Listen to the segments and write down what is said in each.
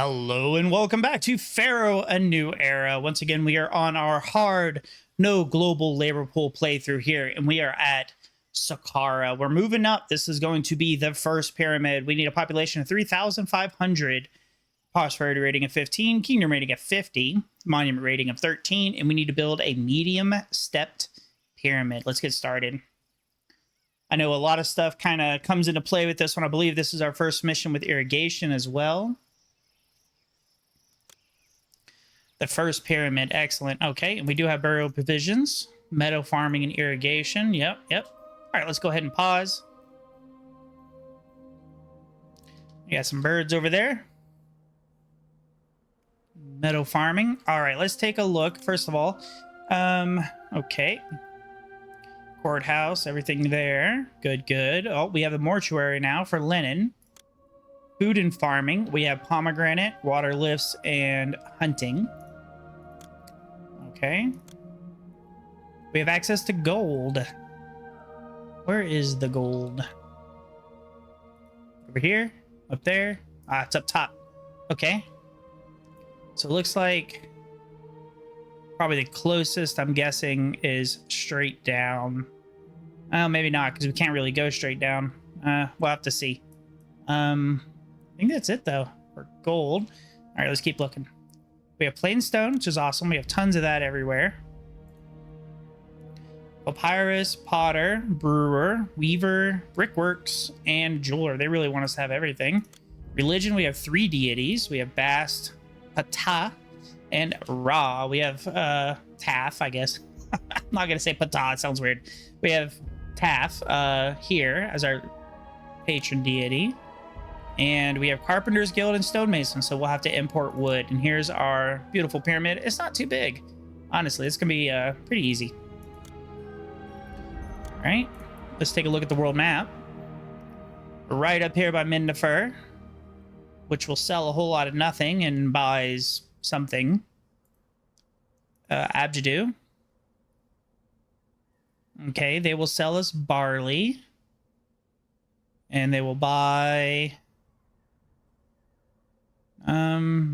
Hello and welcome back to Pharaoh A New Era. Once again, we are on our hard, no global labor pool playthrough here, and we are at Saqqara. We're moving up. This is going to be the first pyramid. We need a population of 3,500, prosperity rating of 15, kingdom rating of 50, monument rating of 13, and we need to build a medium stepped pyramid. Let's get started. I know a lot of stuff kind of comes into play with this one. I believe this is our first mission with irrigation as well. The first pyramid, excellent. Okay, and we do have burial provisions, meadow farming and irrigation. Yep. All right, let's go ahead and pause. We got some birds over there. Meadow farming. All right, let's take a look. First of all, okay. Courthouse, everything there. Good. Oh, we have a mortuary now for linen. Food and farming. We have pomegranate, water lifts, and hunting. Okay. We have access to gold. Where is the gold? Over here? Up there? Ah, it's up top. Okay. So it looks like probably the closest, I'm guessing, is straight down. Oh, maybe not, because we can't really go straight down. We'll have to see. I think that's it, though, for gold. All right, let's keep looking. We have plain stone, which is awesome. We have tons of that everywhere. Papyrus, potter, brewer, weaver, brickworks, and jeweler. They really want us to have everything. Religion, we have 3 deities. We have Bast, Ptah, and Ra. We have Taf, I guess. I'm not going to say Ptah. It sounds weird. We have Taf here as our patron deity. And we have Carpenter's Guild and Stonemasons, so we'll have to import wood. And here's our beautiful pyramid. It's not too big. Honestly, it's going to be pretty easy. All right, let's take a look at the world map. We're right up here by Minnefer, which will sell a whole lot of nothing and buys something. Abjadu. Okay, they will sell us barley. And they will buy...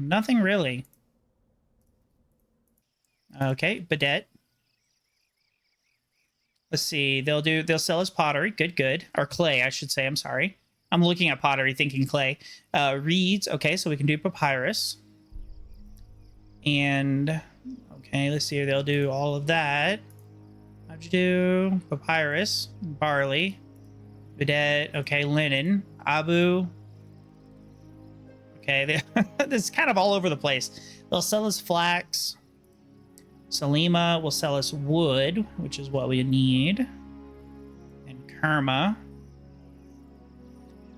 nothing really. Okay, Badet. Let's see. They'll sell us pottery. Good. Or clay, I should say. I'm sorry. I'm looking at pottery thinking clay. Reeds. Okay, so we can do papyrus. And okay, let's see. They'll do all of that. How'd you do? Papyrus, barley, Badet. Okay, linen, Abu. Okay, this is kind of all over the place. They'll sell us flax. Salima will sell us wood, which is what we need. And Kerma.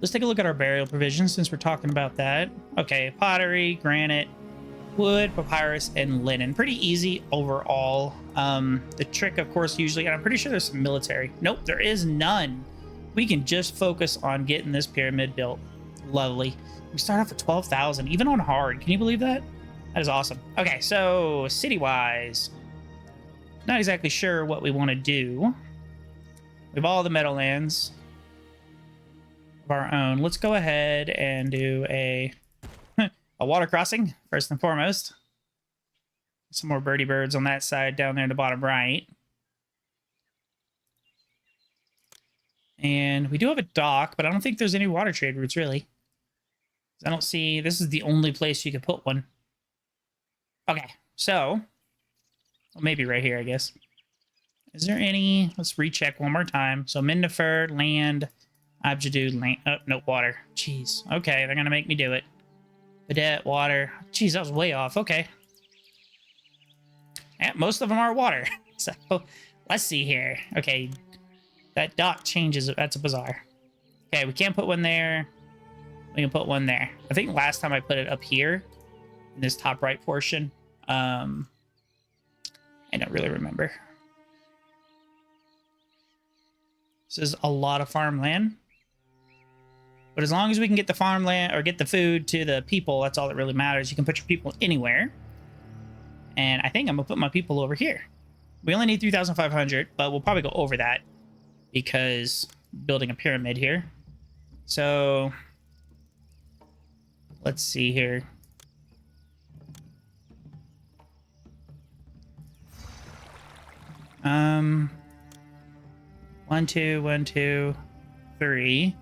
Let's take a look at our burial provisions since we're talking about that. Okay, pottery, granite, wood, papyrus, and linen. Pretty easy overall. The trick, of course, usually, and I'm pretty sure there's some military. Nope, there is none. We can just focus on getting this pyramid built. Lovely. We start off at 12,000, even on hard. Can you believe that? That is awesome. Okay, so city-wise, not exactly sure what we want to do. We have all the Meadowlands of our own. Let's go ahead and do a water crossing, first and foremost. Some more birdie birds on that side down there in the bottom right. And we do have a dock, but I don't think there's any water trade routes, really. I don't see... This is the only place you could put one. Okay, so... Well, maybe right here, I guess. Is there any... Let's recheck one more time. So, Minnefer, land, Abjadu, land... Oh, no, water. Jeez. Okay, they're going to make me do it. Badet, water. Jeez, that was way off. Okay. Yeah, most of them are water. So, let's see here. Okay, that dot changes. That's bizarre. Okay, we can't put one there. We can put one there. I think last time I put it up here in this top right portion. I don't really remember. This is a lot of farmland. But as long as we can get the farmland or get the food to the people, that's all that really matters. You can put your people anywhere. And I think I'm going to put my people over here. We only need 3,500, but we'll probably go over that because building a pyramid here. So let's see here. 1, 2, 1, 2, 3.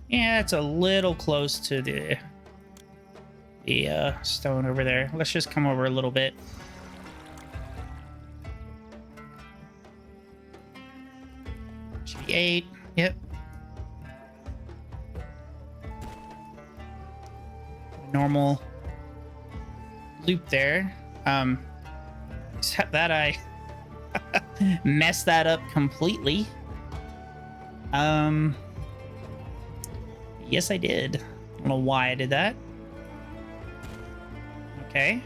Yeah, it's a little close to the stone over there. Let's just come over a little bit. Should be 8. Yep. Normal loop there. Except that I messed that up completely. Yes, I did. I don't know why I did that. Okay.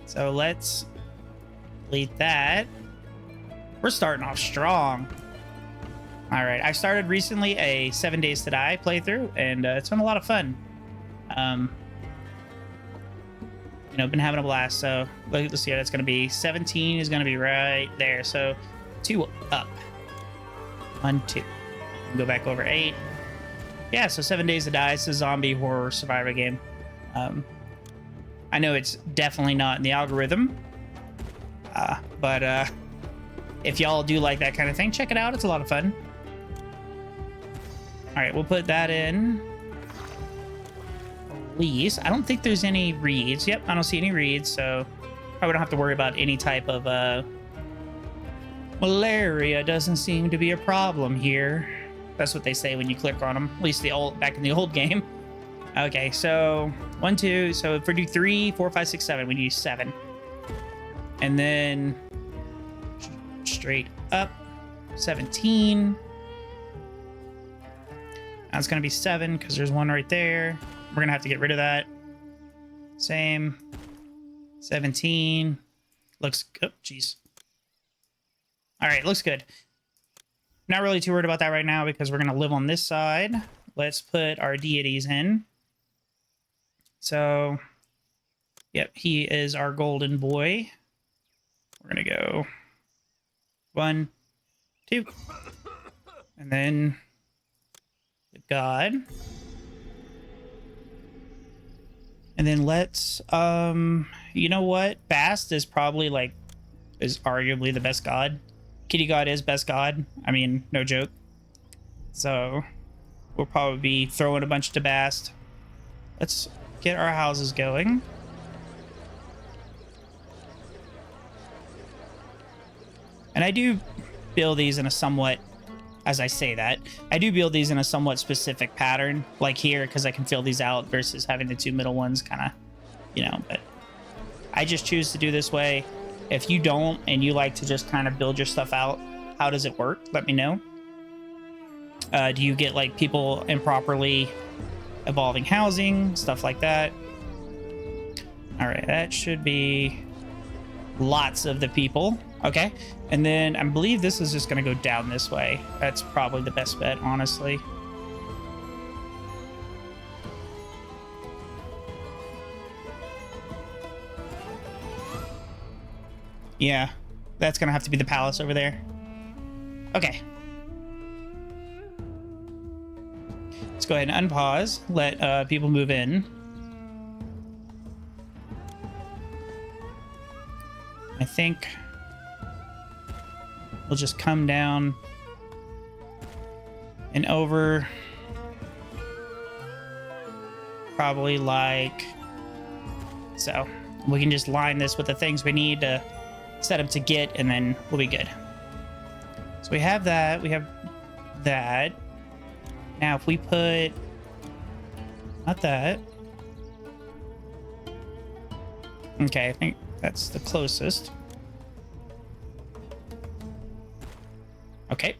So let's delete that. We're starting off strong. All right. I started recently a 7 Days to Die playthrough, and it's been a lot of fun. You know, been having a blast. So let's see how that's going to be. 17 is going to be right there. So 2 up. 1, 2. Go back over 8. Yeah, so 7 Days to Die. It's a zombie horror survivor game. I know it's definitely not in the algorithm. But if y'all do like that kind of thing, check it out. It's a lot of fun. All right, we'll put that in. Least. I don't think there's any reeds. Yep, I don't see any reeds, so probably don't have to worry about any type of malaria. Doesn't seem to be a problem here. That's what they say when you click on them. At least back in the old game. Okay, so 1, 2. So if we do 3, 4, 5, 6, 7, we do 7, and then straight up 17. That's gonna be 7 because there's 1 right there. We're gonna have to get rid of that. Same. 17. Looks good. Oh, jeez. All right, looks good. Not really too worried about that right now because we're gonna live on this side. Let's put our deities in. So, yep, he is our golden boy. We're gonna go 1, 2, and then the god. And then let's, you know what? Bast is probably is arguably the best god. Kitty god is best god. I mean, no joke. So we'll probably be throwing a bunch to Bast. Let's get our houses going. And I do build these in a somewhat, as I say that, I do build these in a somewhat specific pattern, like here, because I can fill these out versus having the 2 middle ones kind of, you know, but I just choose to do this way. If you don't, and you like to just kind of build your stuff out, how does it work? Let me know. Do you get like people improperly evolving housing, stuff like that? All right, that should be lots of the people. Okay, and then I believe this is just going to go down this way. That's probably the best bet, honestly. Yeah, that's going to have to be the palace over there. Okay. Let's go ahead and unpause. Let people move in. I think we'll just come down and over probably like so. We can just line this with the things we need to set up to get, and then we'll be good. So we have that. We have that. Now if we put not that. Okay, I think that's the closest. Okay.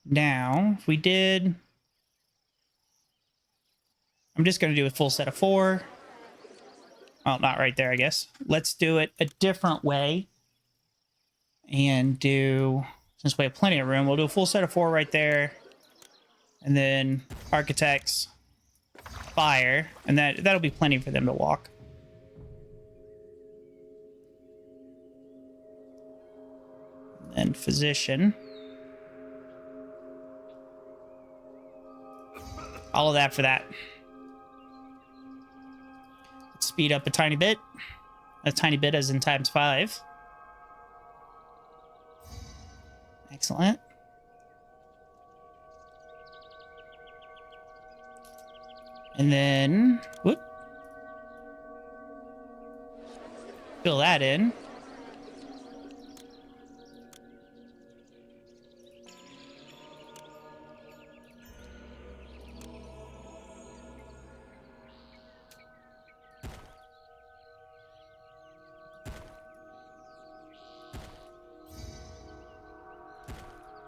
Now, if we did, I'm just going to do a full set of 4. Well, not right there, I guess. Let's do it a different way. And do, since we have plenty of room, we'll do a full set of 4 right there. And then architects, fire, and that'll be plenty for them to walk. And physician. All of that for that. Let's speed up a tiny bit as in times 5. Excellent. And then, whoop, fill that in.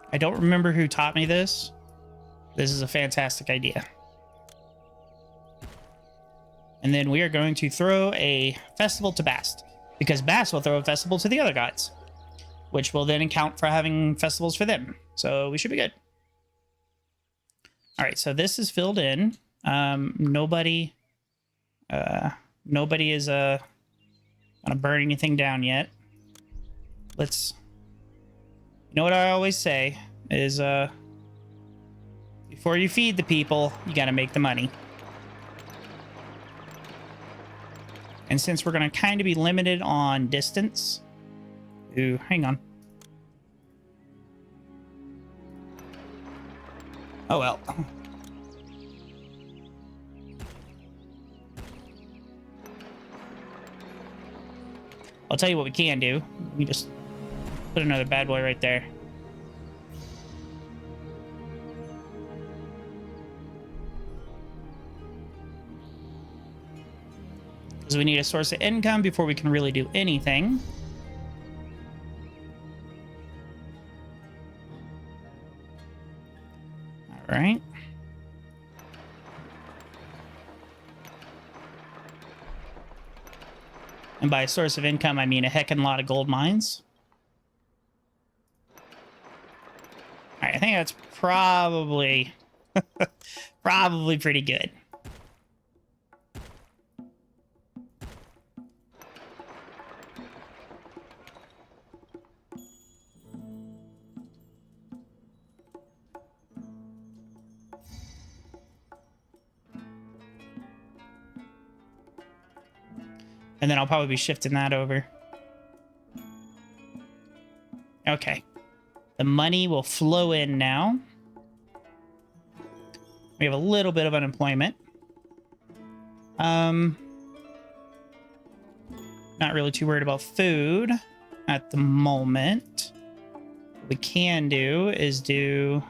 I don't remember who taught me this. This is a fantastic idea. And then we are going to throw a festival to Bast, because Bast will throw a festival to the other gods, which will then account for having festivals for them. So we should be good. All right, so this is filled in. Nobody is gonna burn anything down yet. Let's. You know what I always say is, before you feed the people, you gotta make the money. And since we're gonna kind of be limited on distance, ooh, hang on. Oh well. I'll tell you what we can do. We just put another bad boy right there. Because we need a source of income before we can really do anything. All right. And by source of income, I mean a heckin' lot of gold mines. All right, I think that's probably probably pretty good. And then I'll probably be shifting that over. Okay. The money will flow in now. We have a little bit of unemployment. Not really too worried about food at the moment. What we can do is do...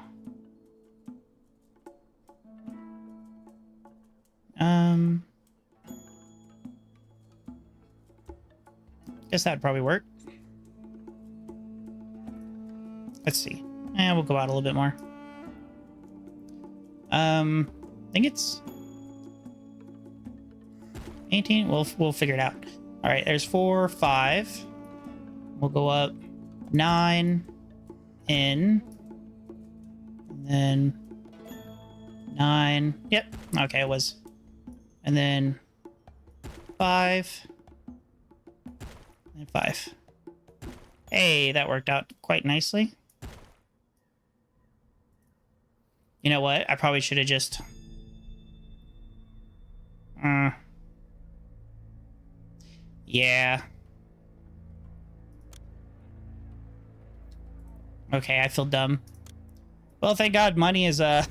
guess that'd probably work. Let's see. We'll go out a little bit more. I think it's 18. We'll figure it out. All right, there's 4, 5. We'll go up 9 in, and then 9. Yep. Okay, it was. And then 5. And 5. Hey, that worked out quite nicely. You know what? I probably should have just... yeah. Okay, I feel dumb. Well, thank God money is not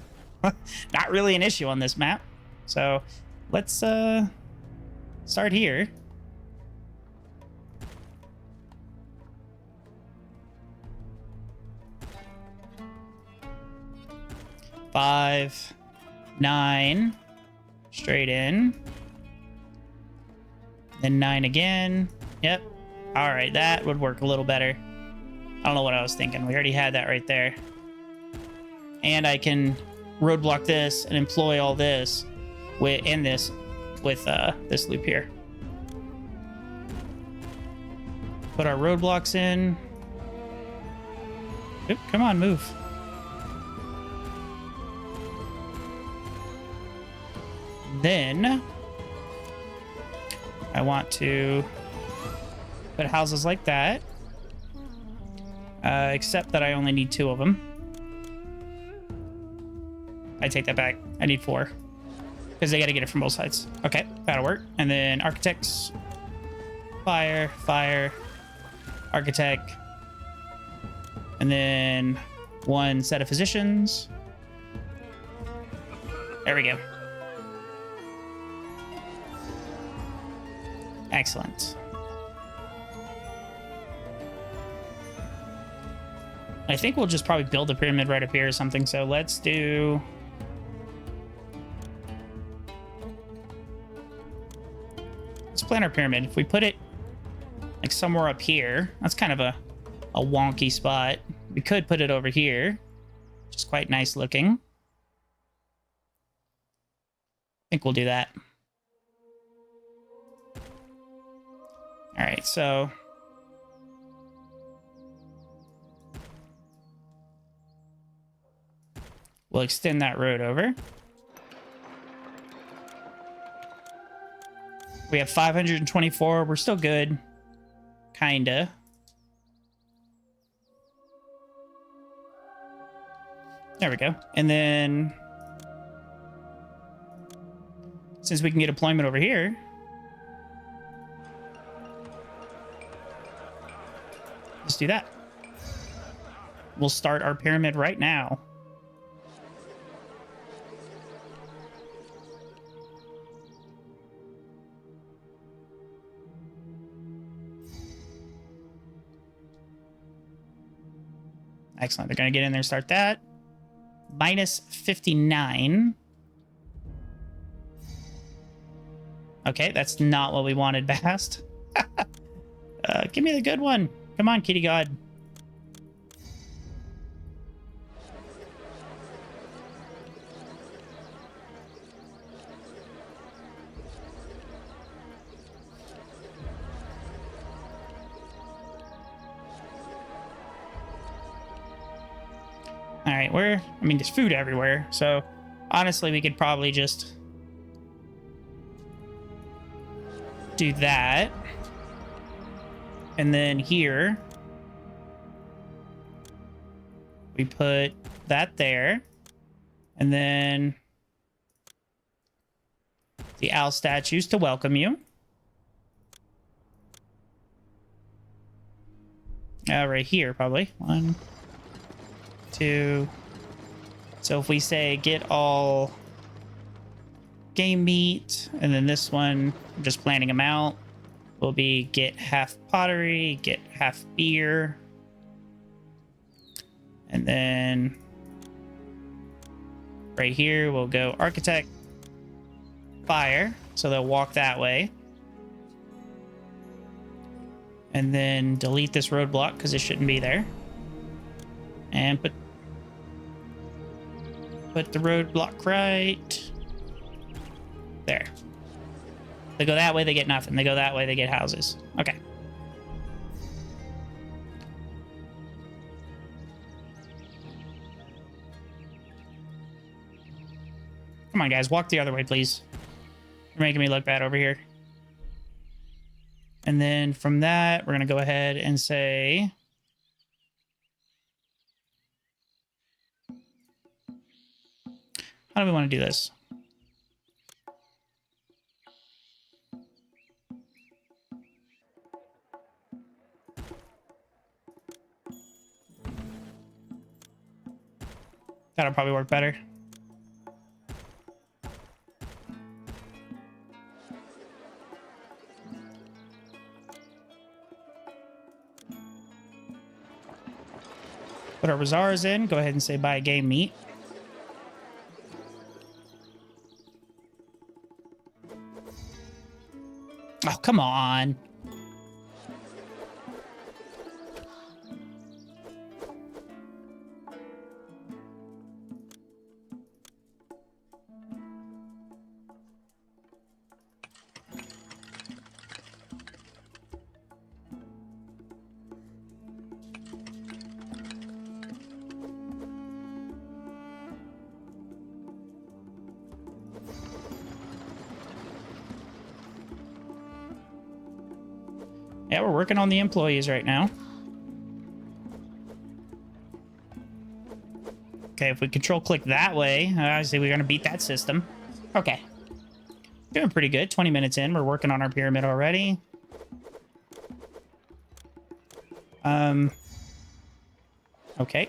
really an issue on this map. So, let's start here. Five, 9, straight in. Then 9 again. Yep. All right, that would work a little better. I don't know what I was thinking. We already had that right there. And I can roadblock this and employ all this with this loop here. Put our roadblocks in. Oop, come on, move. Then I want to put houses like that, except that I only need 2 of them. I take that back. I need 4 because they got to get it from both sides. Okay. That'll work. And then architects. Fire, fire, architect. And then one set of physicians. There we go. Excellent. I think we'll just probably build a pyramid right up here or something. So let's do... Let's plan our pyramid. If we put it like somewhere up here, that's kind of a wonky spot. We could put it over here, which is quite nice looking. I think we'll do that. All right, so... We'll extend that road over. We have 524. We're still good. Kinda. There we go. And then... Since we can get deployment over here... Let's do that. We'll start our pyramid right now. Excellent. They're going to get in there and start that. Minus 59. Okay, that's not what we wanted, Bast. Give me the good one. Come on, kitty god. All right, I mean, there's food everywhere, so honestly, we could probably just do that. And then here, we put that there. And then the owl statues to welcome you. Right here, probably. 1, 2. So if we say get all game meat, and then this one, I'm just planning them out, will be get half pottery, get half beer, and then right here we'll go architect, fire, so they'll walk that way, and then delete this roadblock because it shouldn't be there, and put the roadblock right there. They go that way, they get nothing. They go that way, they get houses. Okay. Come on, guys. Walk the other way, please. You're making me look bad over here. And then from that, we're going to go ahead and say... How do we want to do this? That'll probably work better. Put our bazaars in. Go ahead and say buy game meat. Oh, come on. Yeah, we're working on the employees right now. Okay, if we control click that way, obviously we're going to beat that system. Okay. Doing pretty good. 20 minutes in. We're working on our pyramid already. Okay.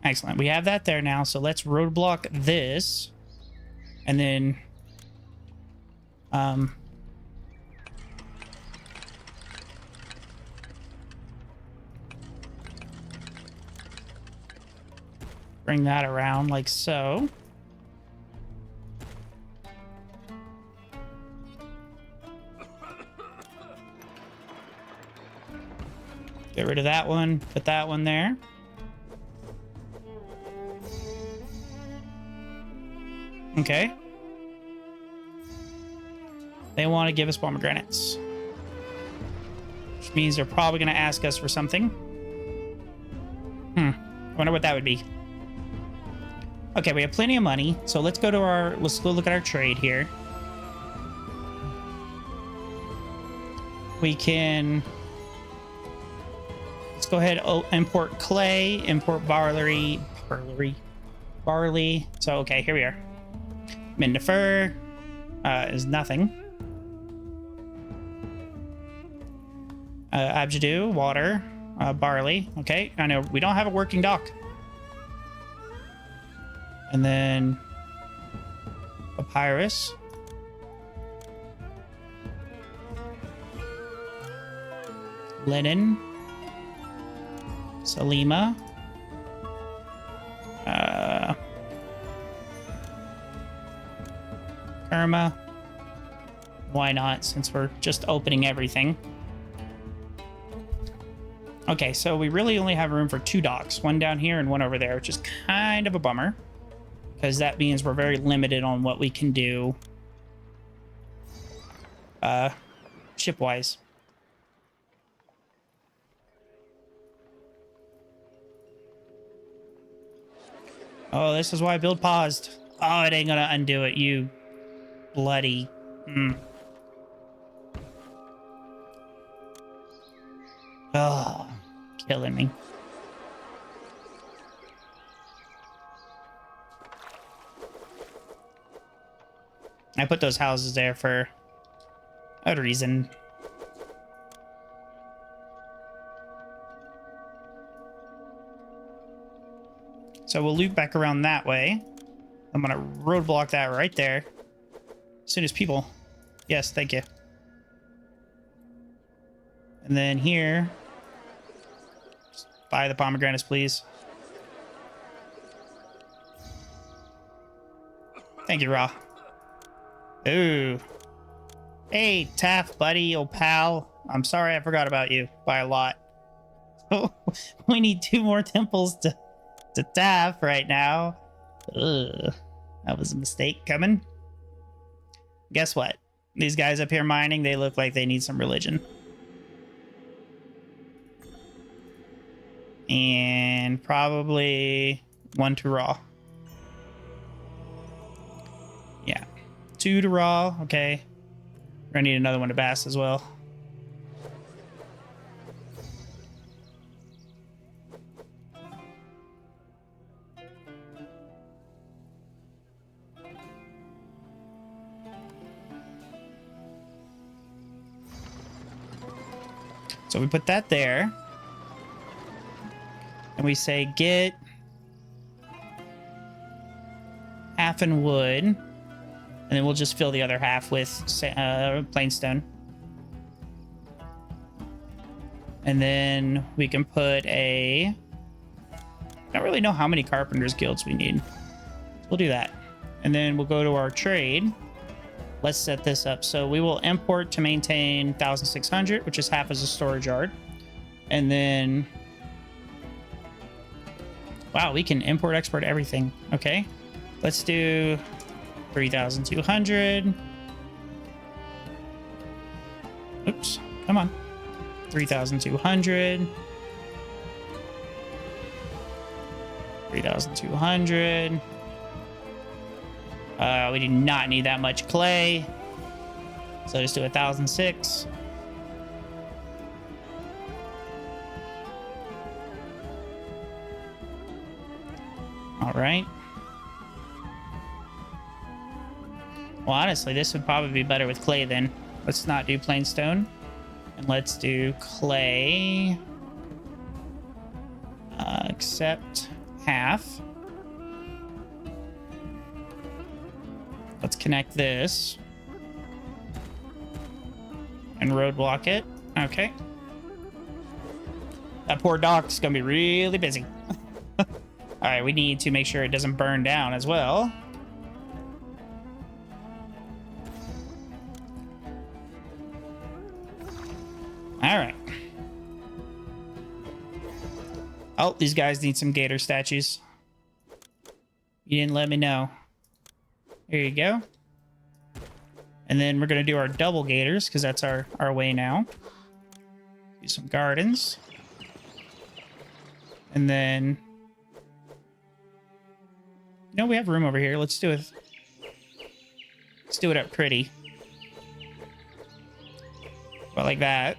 Excellent. We have that there now. So let's roadblock this. And then... bring that around like so. Get rid of that one. Put that one there. Okay. They want to give us pomegranates, which means they're probably going to ask us for something. I wonder what that would be. Okay, we have plenty of money, so let's go look at our trade here. We can... let's go ahead and import clay, import barley. So, okay, here we are. Mindifer is nothing. Abjadu, water, barley. Okay, I know we don't have a working dock. And then papyrus. Linen. Salima. Kerma. Why not, since we're just opening everything. Okay, so we really only have room for 2 docks. One down here and one over there, which is kind of a bummer, because that means we're very limited on what we can do ship-wise. Oh, this is why build paused. Oh, it ain't gonna undo it, you bloody... Oh, killing me. I put those houses there for a reason. So we'll loop back around that way. I'm gonna roadblock that right there. As soon as people... Yes, thank you. And then here... just buy the pomegranates, please. Thank you, Ra. Ooh. Hey, Taff, buddy, old pal. I'm sorry I forgot about you by a lot. We need 2 more temples to Taff right now. Ugh. That was a mistake coming. Guess what? These guys up here mining, they look like they need some religion. And probably 1 to Raw. Yeah. 2 to Raw. Okay. We're gonna need another one to Bass as well. So we put that there. And we say get half in wood. And then we'll just fill the other half with plain stone. And then we can put a... I don't really know how many carpenters guilds we need. We'll do that. And then we'll go to our trade. Let's set this up. So we will import to maintain 1,600, which is half as a storage yard. And then... wow, we can import, export everything. Okay. Let's do 3,200. Oops. Come on. 3,200. 3,200. We do not need that much clay. So just do 1,006. All right. Well, honestly, this would probably be better with clay then. Let's not do plain stone. And let's do clay. Except half. Let's connect this. And roadblock it. Okay. That poor dock's gonna be really busy. All right, we need to make sure it doesn't burn down as well. All right. Oh, these guys need some gator statues. You didn't let me know. Here you go. And then we're going to do our double gators because that's our way now. Do some gardens. And then... You know, we have room over here. Let's do it. Let's do it up pretty. About like that.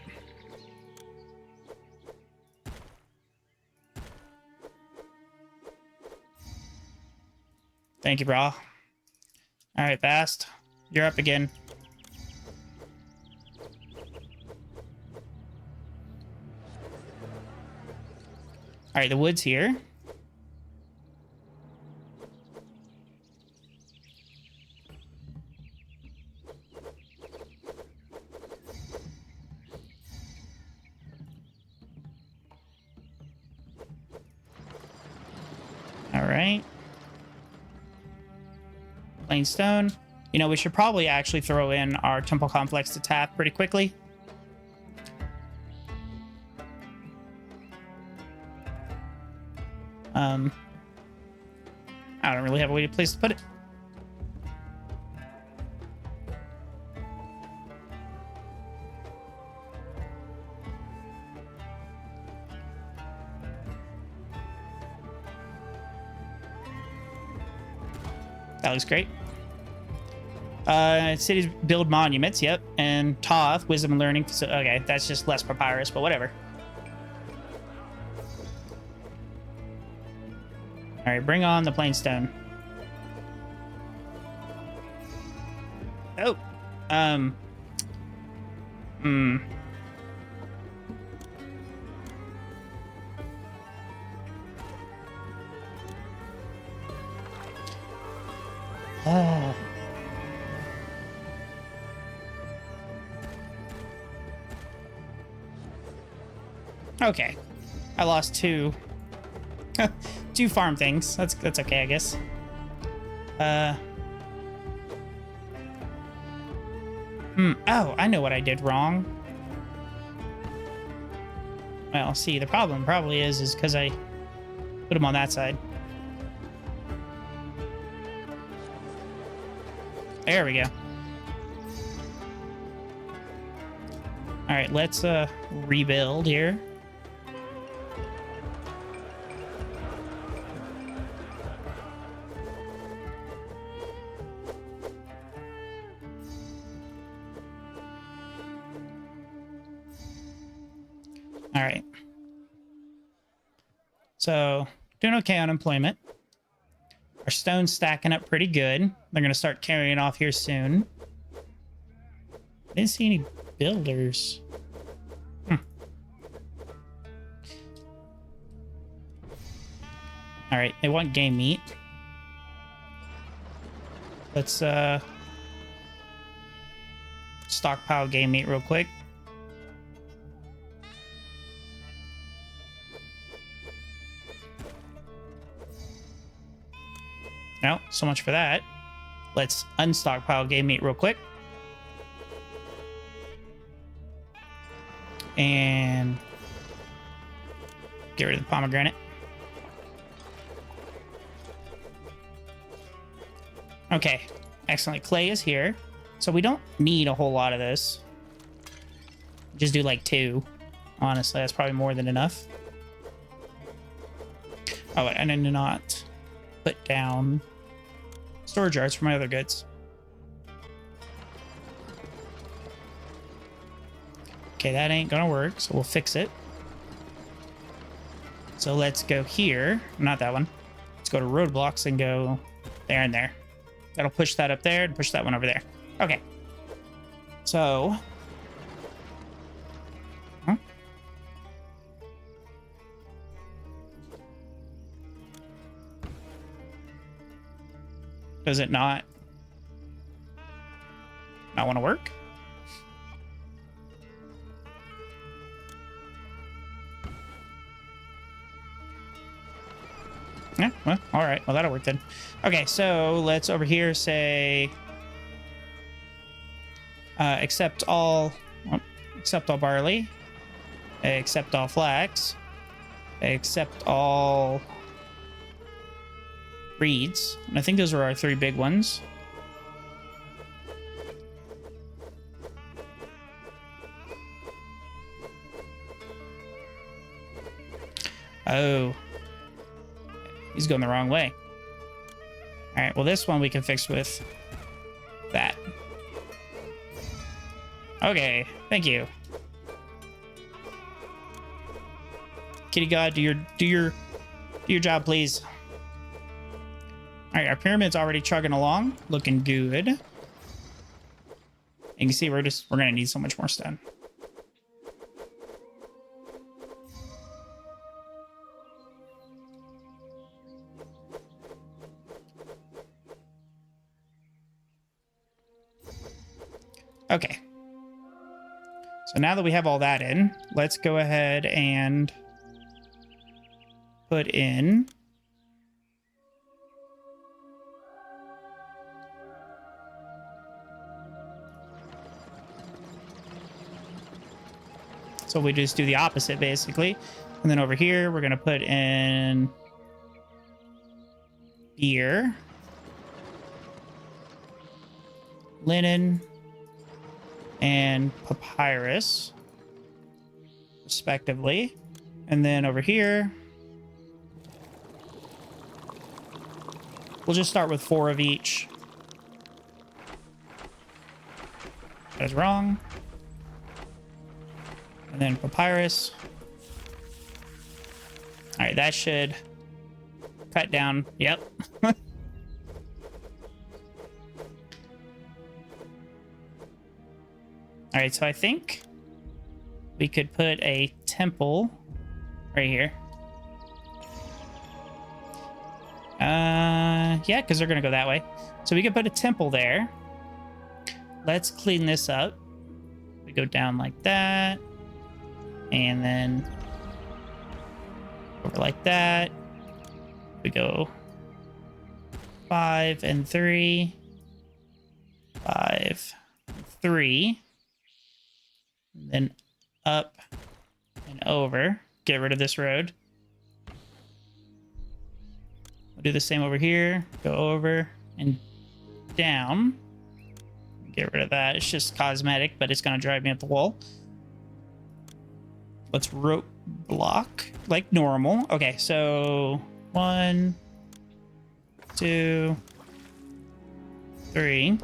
Thank you, bro. All right, Bast. You're up again. All right, the wood's here. All right. Plain stone. You know, we should probably actually throw in our temple complex to tap pretty quickly. I don't really have a place to put it. That looks great. Cities build monuments, yep. And Toth, wisdom and learning. So, okay, that's just less papyrus, but whatever. All right, bring on the plain stone. Oh. Okay. I lost two farm things. That's okay, I guess. Oh, I know what I did wrong. Well, see, the problem probably is because I put them on that side. There we go. All right, let's rebuild here. All right. So, doing okay on employment. Our stone's stacking up pretty good. They're going to start carrying off here soon. I didn't see any builders. All right, they want game meat. Let's stockpile game meat real quick. No, so much for that. Let's unstockpile game meat real quick. And get rid of the pomegranate. Okay, excellent. Clay is here. So we don't need a whole lot of this. Just do like 2. Honestly, that's probably more than enough. Oh, and I did not put down storage yards for my other goods. Okay, that ain't gonna work, so we'll fix it. So let's go here. Not that one. Let's Let's go to roadblocks and go there and there. That'll push that up there and push that one over there. Okay. So... Huh? Does it not want to work? Yeah, well, all right. Well, that'll work then. Okay, so let's over here say accept all barley, accept all flax, accept all reeds. And I think those are our 3 big ones. Oh. He's going the wrong way. All right, well, this one we can fix with that. Okay, thank you. Kitty God, do your job, please. All right, our pyramid's already chugging along, looking good. You can see we're gonna need so much more stone. Okay. So now that we have all that in, let's go ahead and put in so we just do the opposite basically. And then over here, we're going to put in beer, linen, and papyrus, respectively. And then over here, we'll just start with 4 of each. That is wrong. And then papyrus. All right, that should cut down. Yep. All right, so I think we could put a temple right here. Yeah, because they're going to go that way. So we could put a temple there. Let's clean this up. We go down like that. And then over like that. We go 5 and 3. 5, 3. Then up and over. Get rid of this road. We'll do the same over here. Go over and down. Get rid of that. It's just cosmetic, but it's going to drive me up the wall. Let's rope block like normal. Okay, so 1, 2, 3.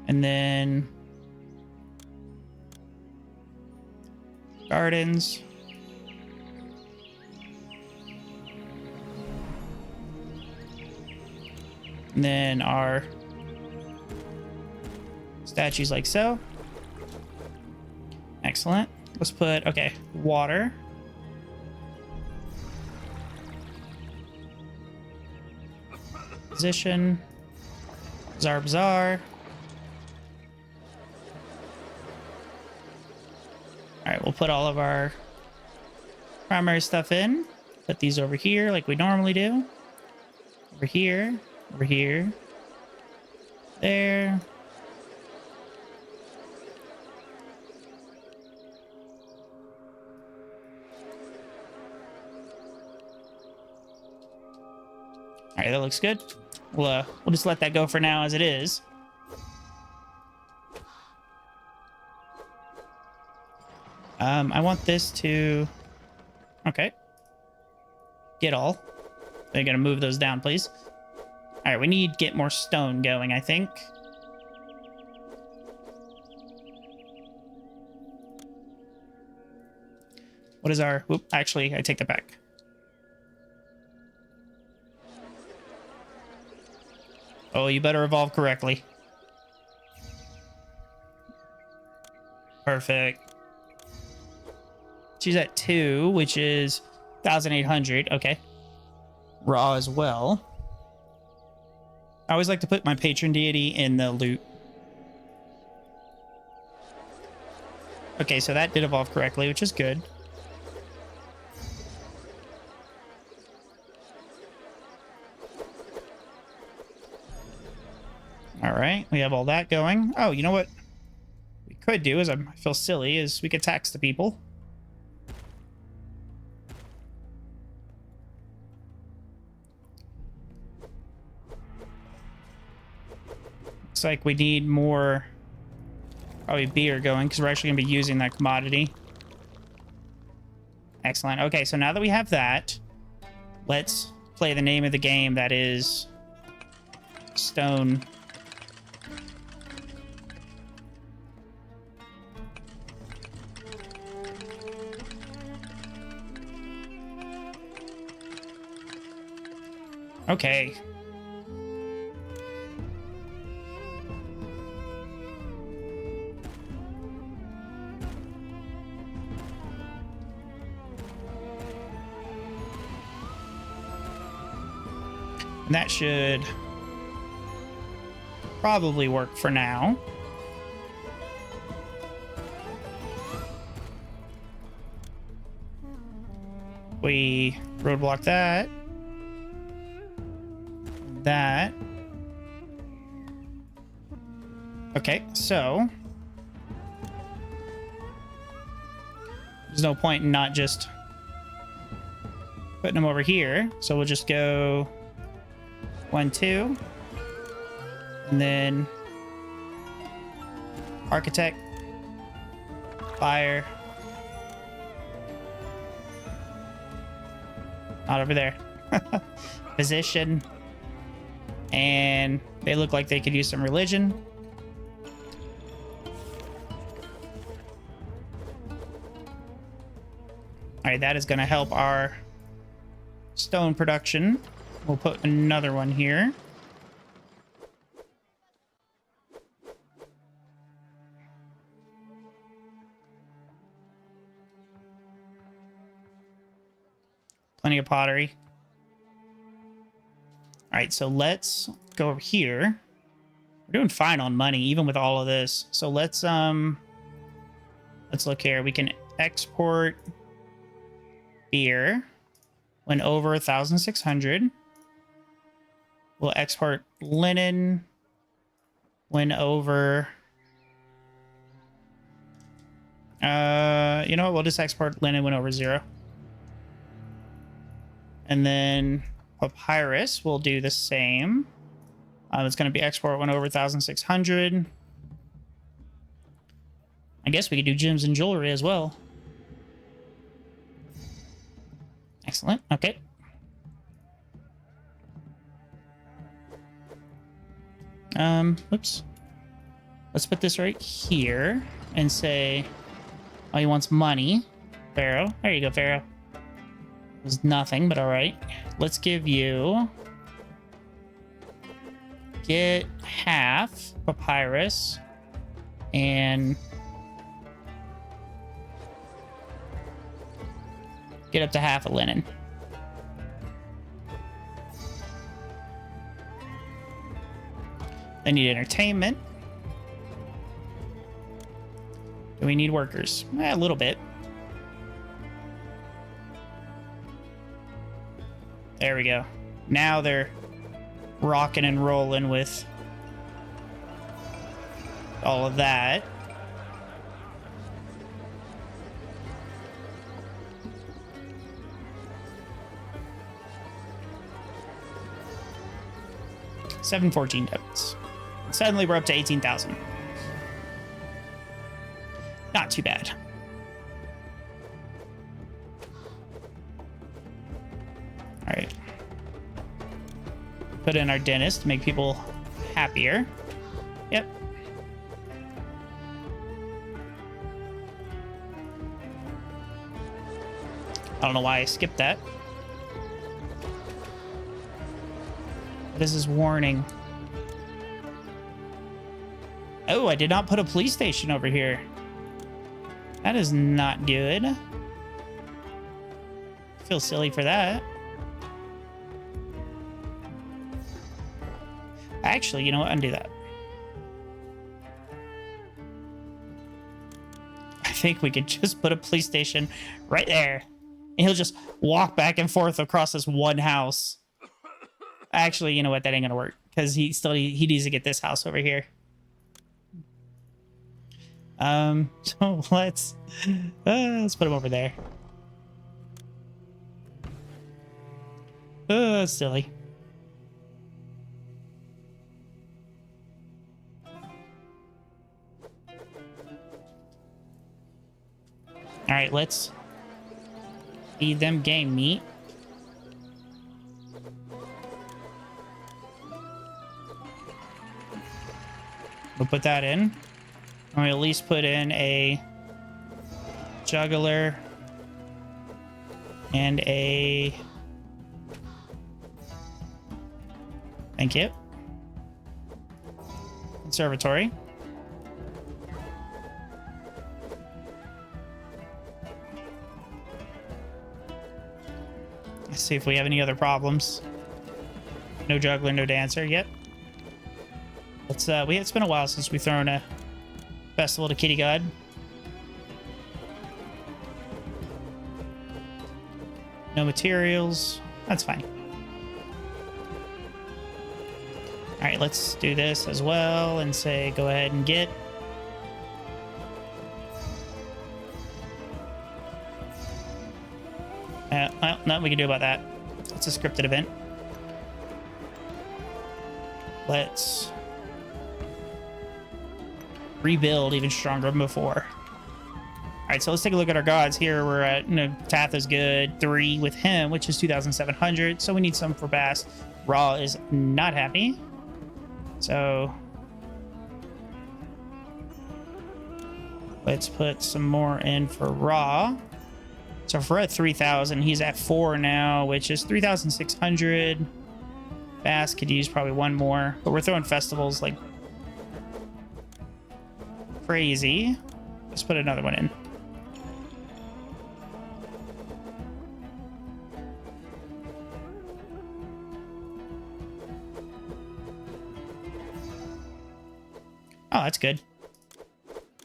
And then gardens. And then our statues like so. Excellent. Let's put, okay, water. Position. Bazaar. All right, we'll put all of our primary stuff in. Put these over here like we normally do. Over here. Over here. There. All right, that looks good. We'll just let that go for now as it is. I want this to... Okay. Get all. They're going to move those down, please. All right, we need to get more stone going, I think. What is our... Whoop, actually, I take that back. Oh, you better evolve correctly. Perfect. She's at 2, which is 1,800. Okay. Raw as well. I always like to put my patron deity in the loot. Okay, so that did evolve correctly, which is good. All right, we have all that going. Oh, you know what we could do is I feel silly is we could tax the people. Looks like we need more probably beer going because we're actually going to be using that commodity. Excellent. Okay, so now that we have that, let's play the name of the game that is stone. Okay. And that should probably work for now. We roadblock that. That. Okay, so there's no point in not just putting them over here. So we'll just go 1, 2, and then architect, fire, not over there, position, and they look like they could use some religion. All right, that is going to help our stone production. We'll put another one here. Plenty of pottery. All right, so let's go over here. We're doing fine on money, even with all of this. So let's look here. We can export beer when over 1,600. We'll export linen when over... you know what? We'll just export linen when over 0. And then papyrus will do the same. It's going to be export when over 1,600. I guess we could do gems and jewelry as well. Excellent. Okay. Oops. Let's put this right here and say, oh, he wants money. Pharaoh. There you go, Pharaoh. It was nothing, but all right. Let's give you... get half papyrus and get up to half a linen. They need entertainment. Do we need workers? A little bit. There we go. Now they're rocking and rolling with all of that. $714 debits. Suddenly we're up to 18,000. Not too bad. All right. Put in our dentist to make people happier. Yep. I don't know why I skipped that. This is warning. Oh, I did not put a police station over here. That is not good. I feel silly for that. Actually, you know what? Undo that. I think we could just put a police station right there. And he'll just walk back and forth across this one house. Actually, you know what? That ain't gonna work. Because he needs to get this house over here. So let's put him over there. Silly. All right, let's feed them game meat. We'll put that in. And we at least put in a juggler and a... Thank you. Conservatory. Let's see if we have any other problems. No juggler, no dancer. Yep. Let's it's been a while since we've thrown a festival to Kitty God. No materials. That's fine. All right, let's do this as well and say go ahead and get. Well, nothing we can do about that. It's a scripted event. Let's rebuild even stronger than before. All right, so let's take a look at our gods here. We're at, Tath is good, 3 with him, which is 2,700. So we need some for Bass. Ra is not happy. So let's put some more in for Ra. So if we're at 3,000, he's at 4 now, which is 3,600. Bass could use probably one more, but we're throwing festivals like crazy. Let's put another one in. Oh, that's good.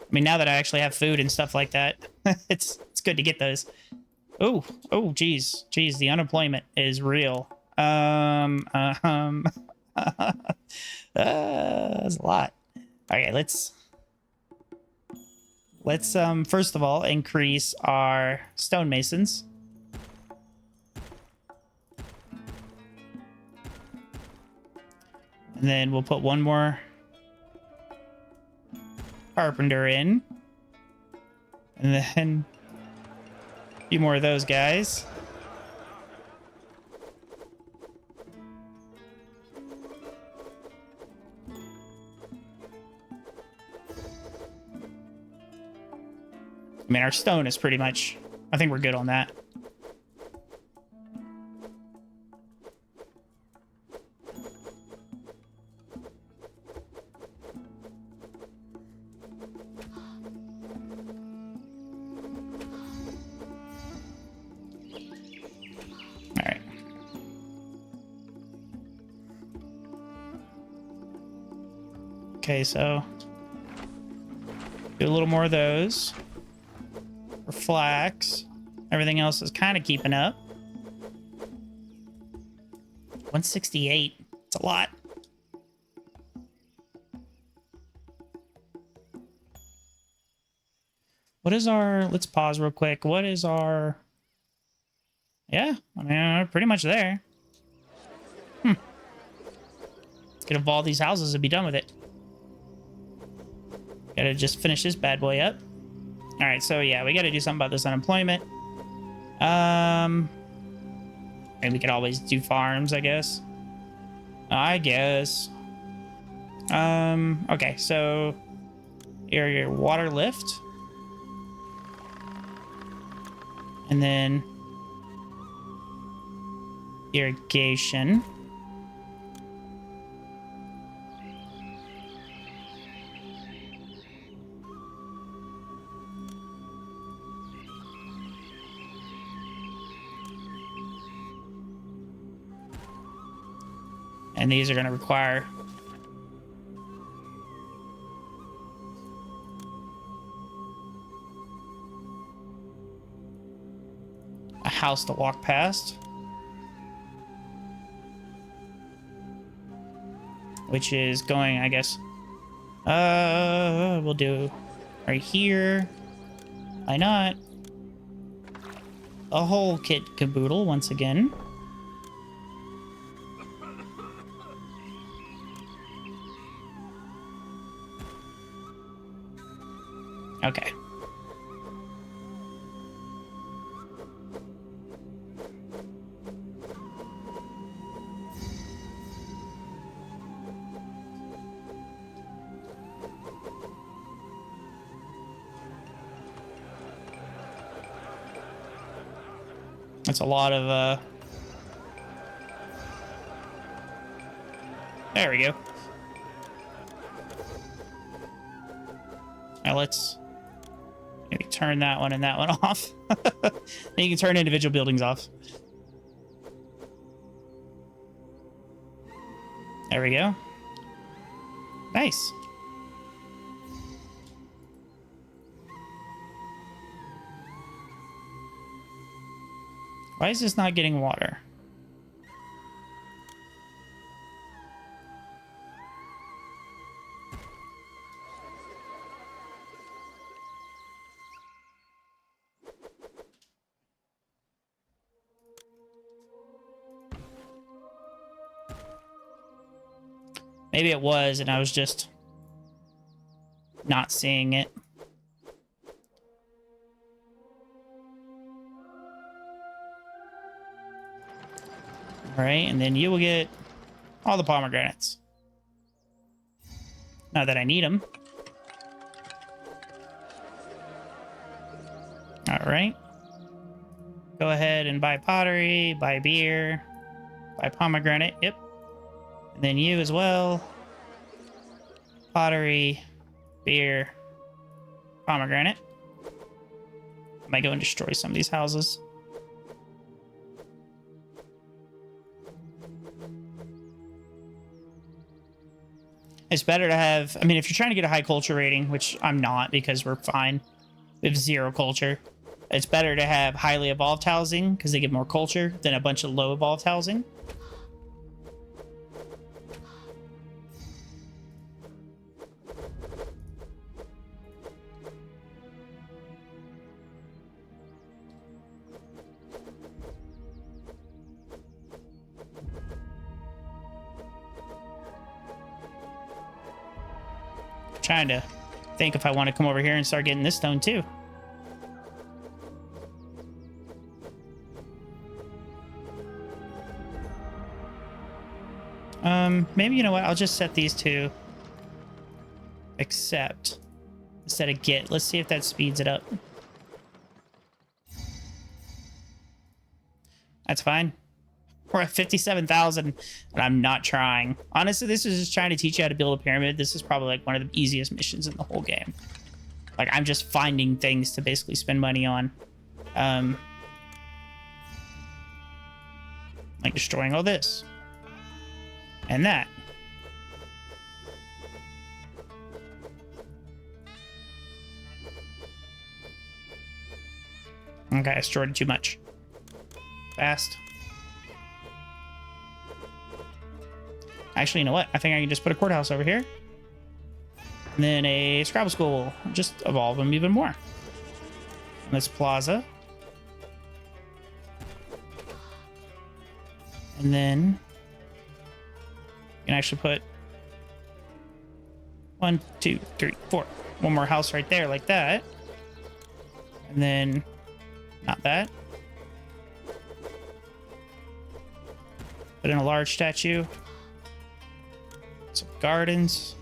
I mean, now that I actually have food and stuff like that, it's good to get those. Oh, geez, the unemployment is real. That's a lot. Okay, let's first of all increase our stonemasons. And then we'll put one more carpenter in. And then a few more of those guys. I mean, our stone is pretty much... I think we're good on that. All right. Okay, so... do a little more of those. For flax. Everything else is kind of keeping up. 168. It's a lot. What is our... let's pause real quick. What is our... yeah, I mean, we're pretty much there. Let's get all these houses and be done with it. Gotta just finish this bad boy up. All right, so yeah, we got to do something about this unemployment. And we could always do farms, I guess. Okay, so here your water lift. And then irrigation. And these are going to require a house to walk past, which is going, I guess, we'll do right here. Why not? A whole kit caboodle once again. Okay. That's a lot of, there we go. Now let's maybe turn that one and that one off. Then you can turn individual buildings off. There we go. Nice. Why is this not getting water? Maybe it was, and I was just not seeing it. All right, and then you will get all the pomegranates. Not that I need them. All right. Go ahead and buy pottery, buy beer, buy pomegranate. Yep. And then you as well. Pottery, beer, pomegranate. I might go and destroy some of these houses. It's better to have, I mean, if you're trying to get a high culture rating, which I'm not because we're fine. We have 0 culture. It's better to have highly evolved housing because they get more culture than a bunch of low evolved housing. Trying to think if I want to come over here and start getting this stone too. Maybe, you know what? I'll just set these to accept instead of get. Let's see if that speeds it up. That's fine. We're at 57,000 and I'm not trying. Honestly, this is just trying to teach you how to build a pyramid. This is probably like one of the easiest missions in the whole game. Like, I'm just finding things to basically spend money on. Like destroying all this. And that. Okay, I destroyed it too much. Fast. Actually, you know what? I think I can just put a courthouse over here. And then a Scrabble school. Just evolve them even more. And this plaza. And then you can actually put 1, 2, 3, 4. One more house right there like that. And then not that. Put in a large statue. Some gardens.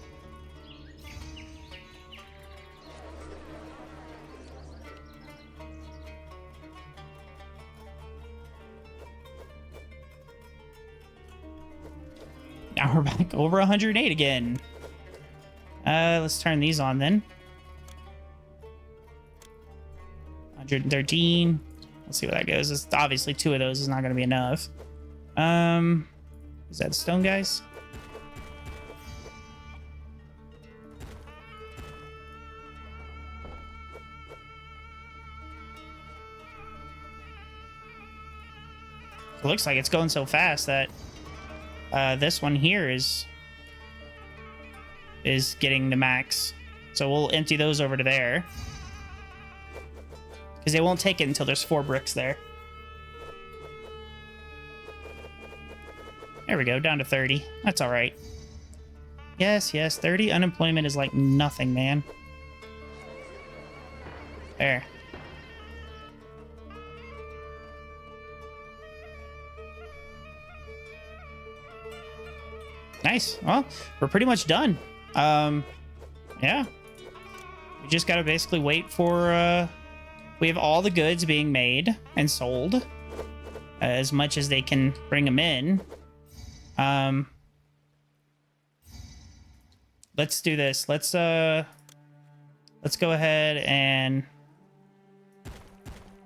Now we're back over 108 again. Let's turn these on then. 113. Let's see what that goes. It's obviously 2 of those is not going to be enough. Is that the stone guys? It looks like it's going so fast that this one here is getting the max. So we'll empty those over to there. Because they won't take it until there's 4 bricks there. There we go, down to 30. That's all right. Yes, 30. Unemployment is like nothing, man. There. Nice. Well, we're pretty much done. Yeah. We just gotta basically wait for, we have all the goods being made and sold. As much as they can bring them in. Let's do this. Let's go ahead and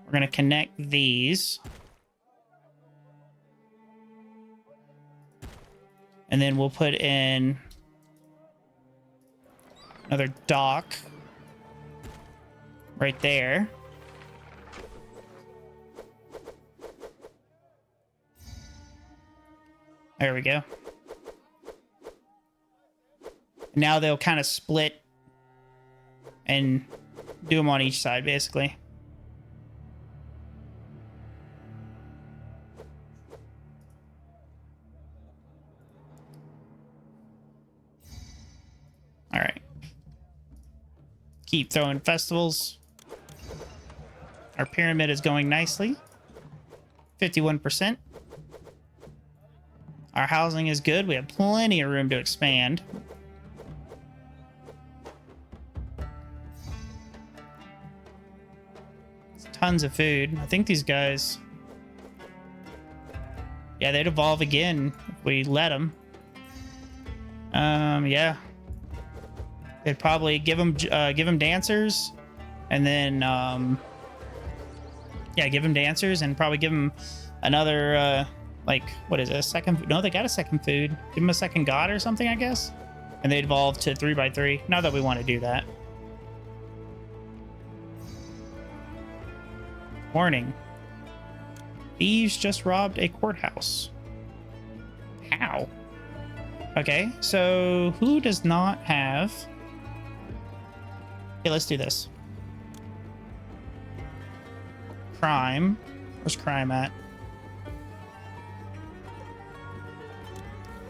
we're gonna connect these. And then we'll put in another dock right there. There we go. Now they'll kind of split and do them on each side, basically. All right. Keep throwing festivals. Our pyramid is going nicely. 51%. Our housing is good. We have plenty of room to expand. Tons of food. I think these guys... Yeah, they'd evolve again if we let them. Yeah. They'd probably give them dancers, and then yeah, give them dancers, and probably give them another like, what is it? A second? No, they got a second food. Give them a second god or something, I guess. And they evolve to 3x3. Not that we want to do that. Warning. Thieves just robbed a courthouse. How? Okay, so who does not have... Okay, let's do this. Crime. Where's crime at?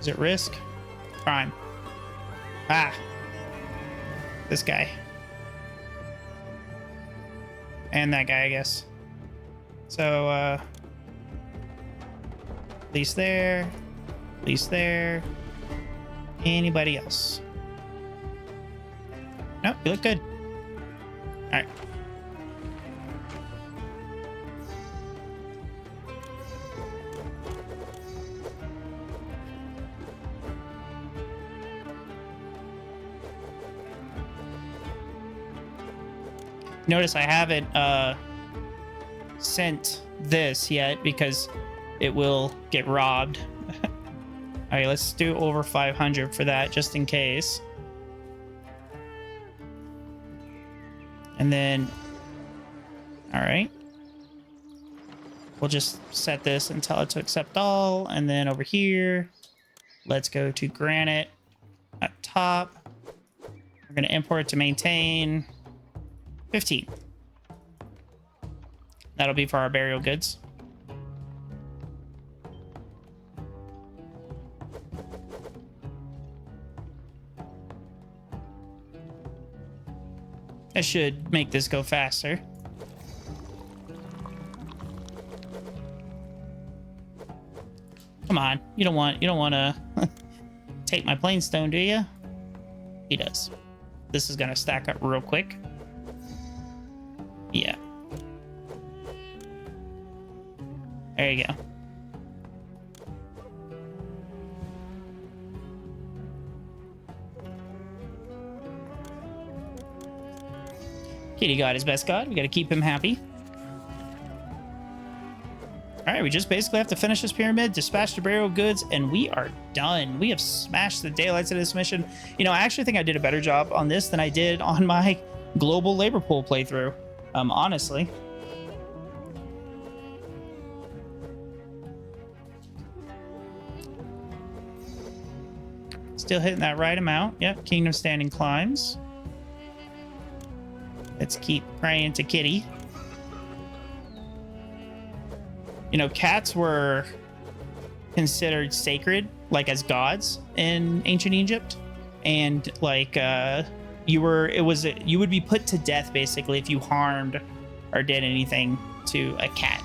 Is it risk? Crime. Ah. This guy. And that guy, I guess. So, least there. Least there. Anybody else? Nope, you look good. Alright. Notice I haven't sent this yet because it will get robbed. All right, let's do over 500 for that just in case. And then, all right. We'll just set this and tell it to accept all. And then over here, let's go to granite at top. We're going to import it to maintain 15. That'll be for our burial goods. That should make this go faster. Come on, you don't want to take my plain stone, do you? He does. This is gonna stack up real quick. Yeah. There you go. Kitty God is best God. We got to keep him happy. All All right, we just basically have to finish this pyramid, dispatch the burial goods, and we are done. We have smashed the daylights of this mission. You know, I actually think I did a better job on this than I did on my global labor pool playthrough, honestly. Still hitting that right amount. Yep, Kingdom Standing climbs. Let's keep praying to Kitty. You know, cats were considered sacred, like as gods in ancient Egypt, and like you would be put to death basically if you harmed or did anything to a cat.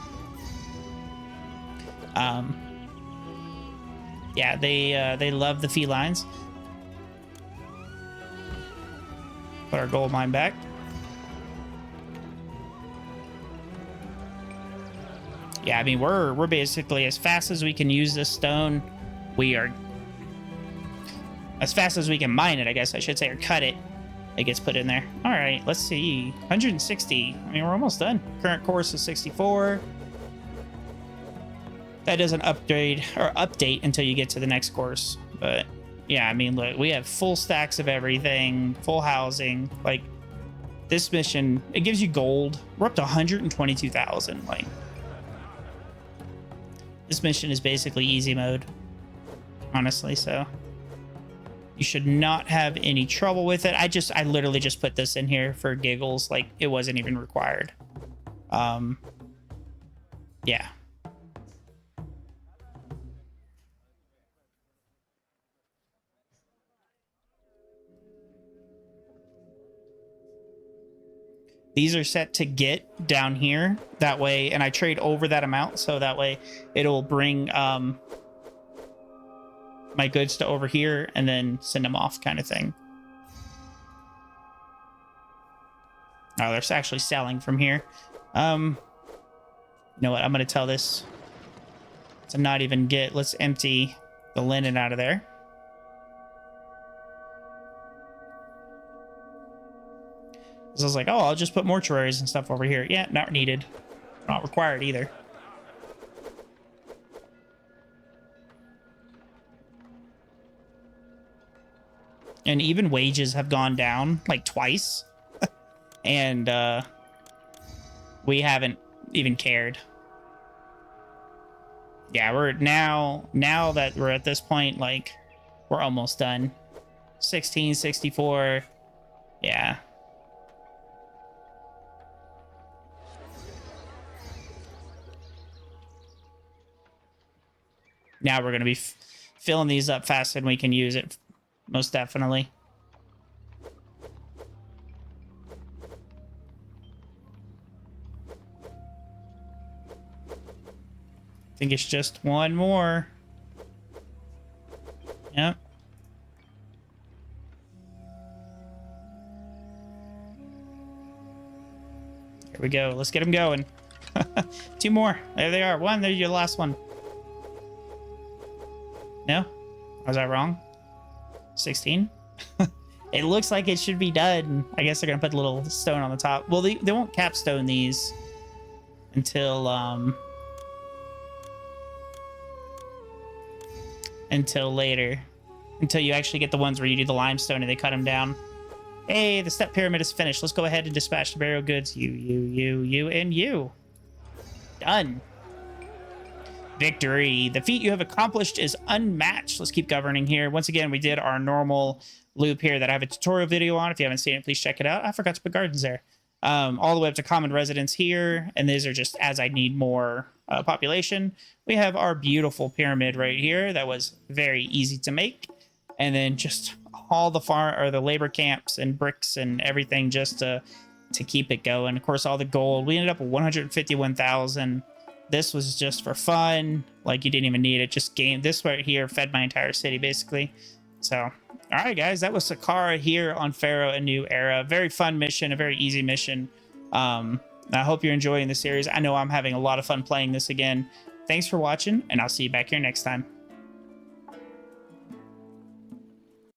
Yeah, they love the felines. Put our gold mine back. Yeah, I mean, we're basically as fast as we can use this stone. We are as fast as we can mine it, I guess I should say, or cut it. It gets put in there. All right, let's see. 160. I mean, we're almost done. Current course is 64. That doesn't upgrade or update until you get to the next course. But yeah, I mean, look, we have full stacks of everything, full housing. Like this mission, it gives you gold. We're up to 122,000. Like, this mission is basically easy mode, honestly, so you should not have any trouble with it. I literally just put this in here for giggles, like it wasn't even required. Yeah. These are set to get down here that way, and I trade over that amount, so that way it'll bring my goods to over here and then send them off, kind of thing. Oh, they're actually selling from here. You know what? I'm gonna tell this to not even get. Let's empty the linen out of there. So I was like, oh, I'll just put mortuaries and stuff over here. Yeah, not needed. Not required either. And even wages have gone down like twice. And we haven't even cared. Yeah, we're now that we're at this point, like we're almost done. 1664. Yeah. Now we're going to be filling these up faster than we can use it. Most definitely. I think it's just one more. Yep. Here we go. Let's get them going. Two more. There they are. One. There's your last one. No? Was I wrong? 16? It looks like it should be done. I guess they're going to put a little stone on the top. Well, they won't capstone these until later. Until you actually get the ones where you do the limestone and they cut them down. Hey, the step pyramid is finished. Let's go ahead and dispatch the burial goods. You, and you. Done. Victory. The feat you have accomplished is unmatched. Let's keep governing here. Once again, we did our normal loop here that I have a tutorial video on. If you haven't seen it, please check it out. I forgot to put gardens there. All the way up to common residence here. And these are just as I need more population. We have our beautiful pyramid right here. That was very easy to make. And then just all the labor camps and bricks and everything just to keep it going. Of course, all the gold. We ended up with 151,000. This was just for fun. Like, you didn't even need it. Just game. This right here fed my entire city, basically. So, all right, guys. That was Saqqara here on Pharaoh A New Era. Very fun mission. A very easy mission. I hope you're enjoying the series. I know I'm having a lot of fun playing this again. Thanks for watching, and I'll see you back here next time.